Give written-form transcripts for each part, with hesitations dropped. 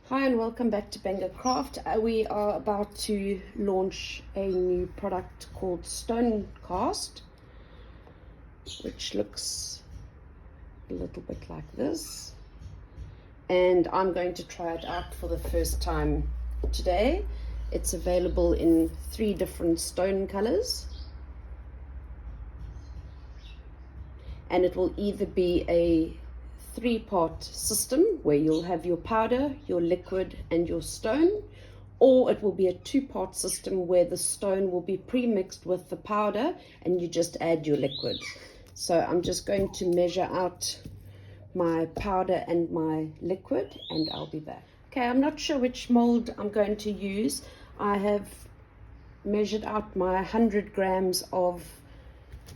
Hi and welcome back to Benga Craft. We are about to launch a new product called StoneCast, which looks a little bit like this. And I'm going to try it out for the first time today. It's available in 3 different stone colors. And it will either be a 3-part system where you'll have your powder, your liquid and your stone, or it will be a 2-part system where the stone will be pre-mixed with the powder and you just add your liquid. So I'm just going to measure out my powder and my liquid and I'll be back. Okay, I'm not sure which mold I'm going to use. I have measured out my 100 grams of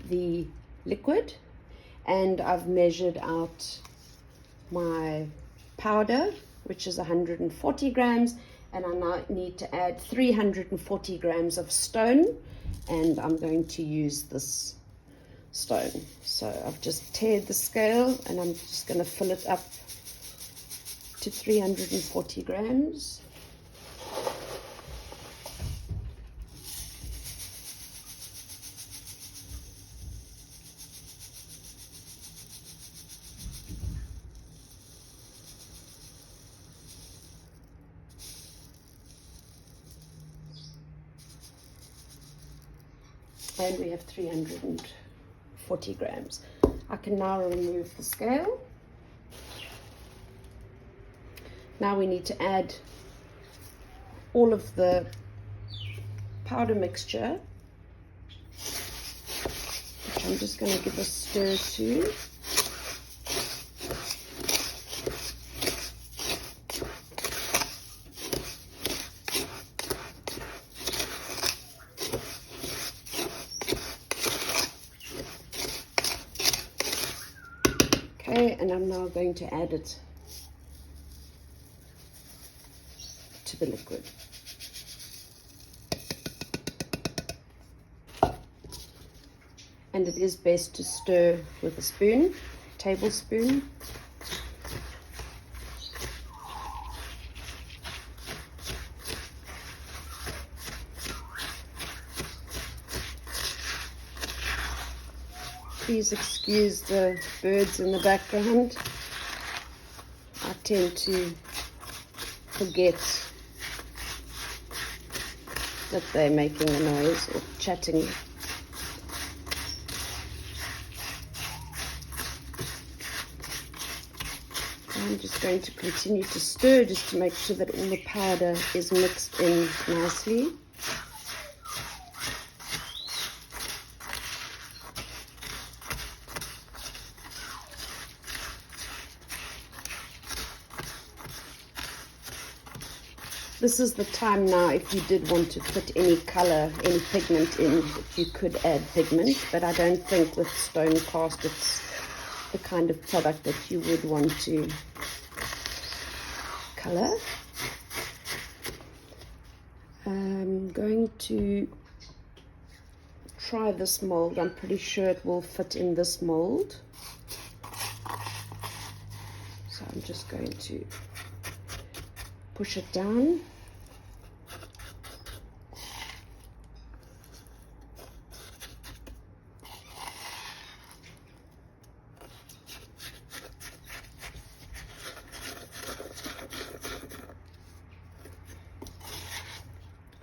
the liquid and I've measured out my powder, which is 140 grams, and I now need to add 340 grams of stone, and I'm going to use this stone. So I've just tared the scale and I'm just going to fill it up to 340 grams. And we have 340 grams. I can now remove the scale. Now we need to add all of the powder mixture, which I'm just going to give a stir to. Okay, and I'm now going to add it to the liquid. And it is best to stir with a spoon, tablespoon. Please excuse the birds in the background. I tend to forget that they're making a noise or chatting. I'm just going to continue to stir just to make sure that all the powder is mixed in nicely. This is the time now, if you did want to put any color, any pigment in, that you could add pigment, but I don't think with StoneCast it's the kind of product that you would want to color. I'm going to try this mold. I'm pretty sure it will fit in this mold. So I'm just going to push it down.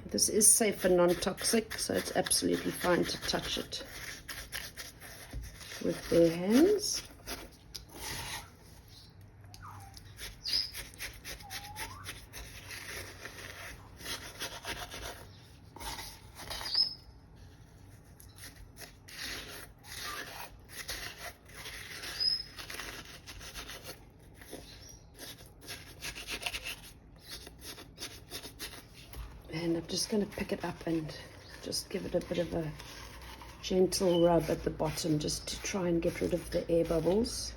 This is safe and non-toxic, so it's absolutely fine to touch it with bare hands. And I'm just going to pick it up and just give it a bit of a gentle rub at the bottom just to try and get rid of the air bubbles.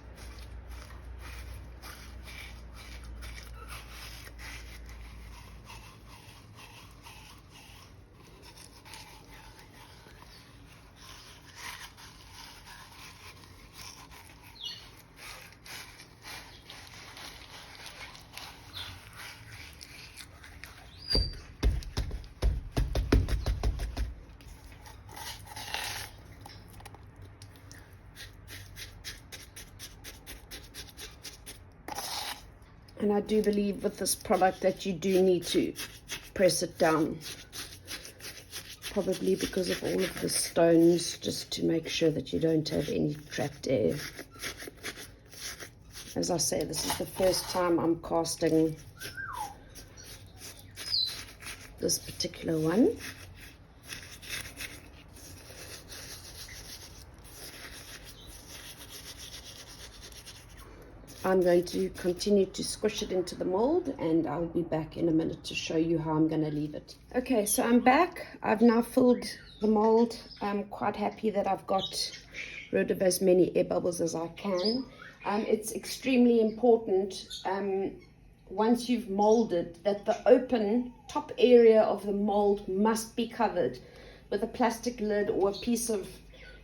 And I do believe with this product that you do need to press it down, probably because of all of the stones, just to make sure that you don't have any trapped air. As I say, this is the first time I'm casting this particular one. I'm going to continue to squish it into the mold, and I'll be back in a minute to show you how I'm going to leave it. Okay, so I'm back. I've now filled the mold. I'm quite happy that I've got rid of as many air bubbles as I can. It's extremely important, once you've molded, that the open top area of the mold must be covered with a plastic lid or a piece of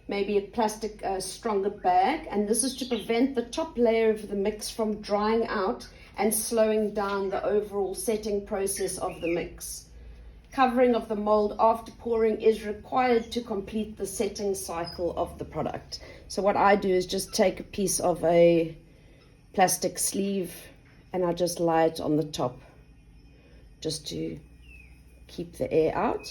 maybe a plastic stronger bag, and this is to prevent the top layer of the mix from drying out and slowing down the overall setting process of the mix. Covering of the mold after pouring is required to complete the setting cycle of the product. So what I do is just take a piece of a plastic sleeve and I just lie it on the top just to keep the air out.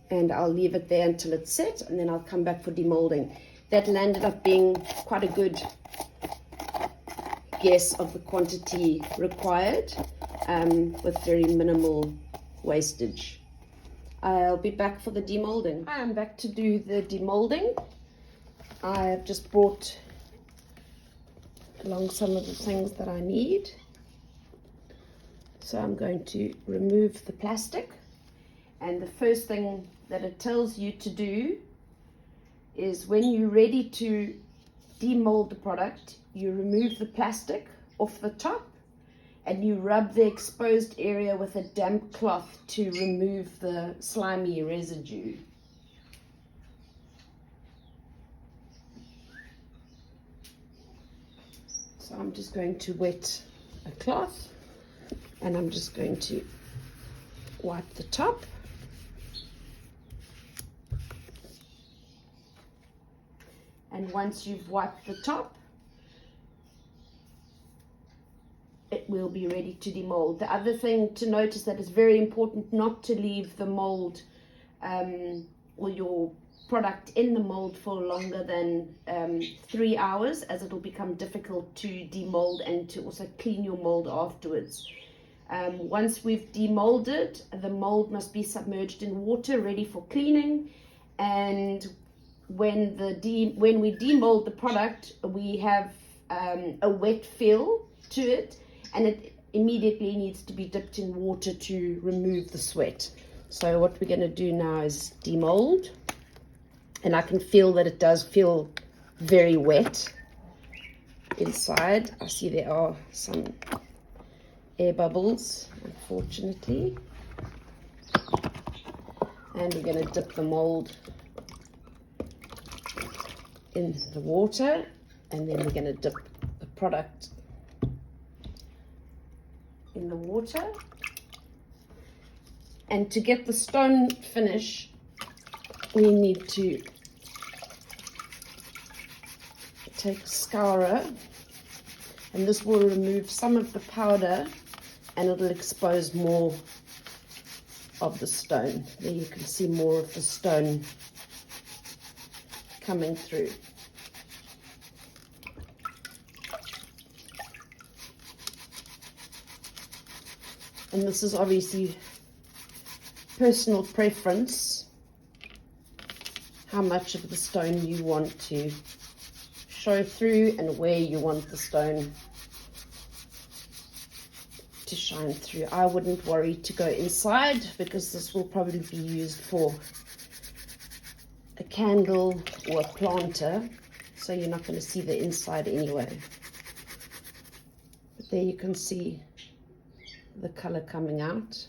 And I'll leave it there until it's set, and then I'll come back for demolding. That landed up being quite a good guess of the quantity required, with very minimal wastage. I'll be back for the demolding. I am back to do the demolding. I've just brought along some of the things that I need. So I'm going to remove the plastic, and the first thing that it tells you to do is when you're ready to demold the product, you remove the plastic off the top and you rub the exposed area with a damp cloth to remove the slimy residue. So I'm just going to wet a cloth and I'm just going to wipe the top. And once you've wiped the top, it will be ready to demold. The other thing to note is that it's very important not to leave the mold or your product in the mold for longer than 3 hours, as it will become difficult to demold and to also clean your mold afterwards. Once we've demolded, the mold must be submerged in water ready for cleaning, and when we demold the product, we have a wet feel to it, and it immediately needs to be dipped in water to remove the sweat. So what we're going to do now is demold, and I can feel that it does feel very wet inside. I see there are some air bubbles, unfortunately, and we're going to dip the mold in the water, and then we're going to dip the product in the water. And to get the stone finish, we need to take a scourer, and this will remove some of the powder and it'll expose more of the stone. There you can see more of the stone coming through. And this is obviously personal preference, how much of the stone you want to show through and where you want the stone to shine through. I wouldn't worry to go inside, because this will probably be used for a candle or a planter, so you're not going to see the inside anyway. But there you can see the color coming out.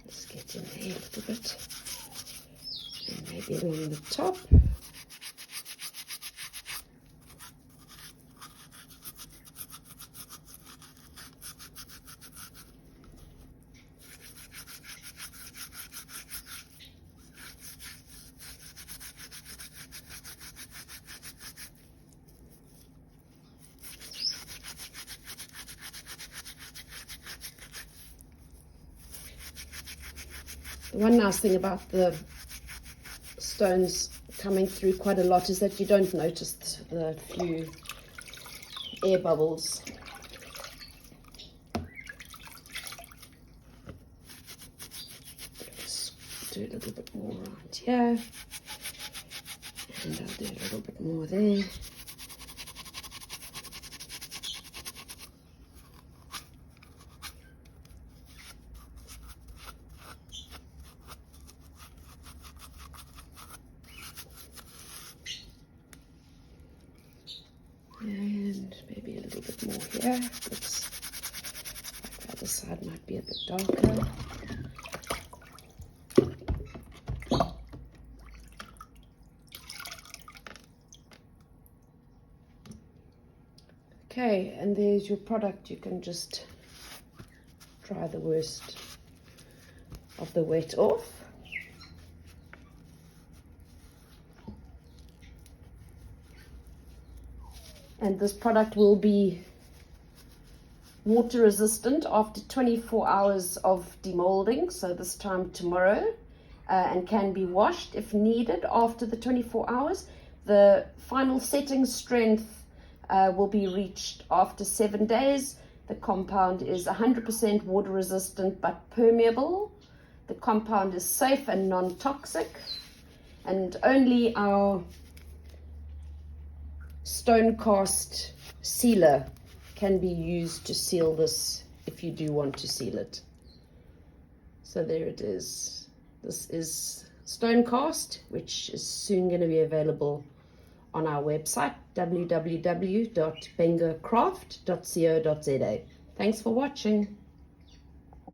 Let's get in there a little bit, and maybe along the top. The one nice thing about the stones coming through quite a lot is that you don't notice the few air bubbles. Let's do a little bit more right here, and I'll do a little bit more there. And maybe a little bit more here. Looks like the other side might be a bit darker. Okay, and there's your product. You can just dry the worst of the wet off. And this product will be water resistant after 24 hours of demolding, so this time tomorrow, and can be washed if needed after the 24 hours. The final setting strength will be reached after 7 days. The compound is 100% water resistant but permeable. The compound is safe and non-toxic, and only our StoneCast sealer can be used to seal this if you do want to seal it. So there it is. This is StoneCast, which is soon going to be available on our website, www.bengercraft.co.za. Thanks for watching.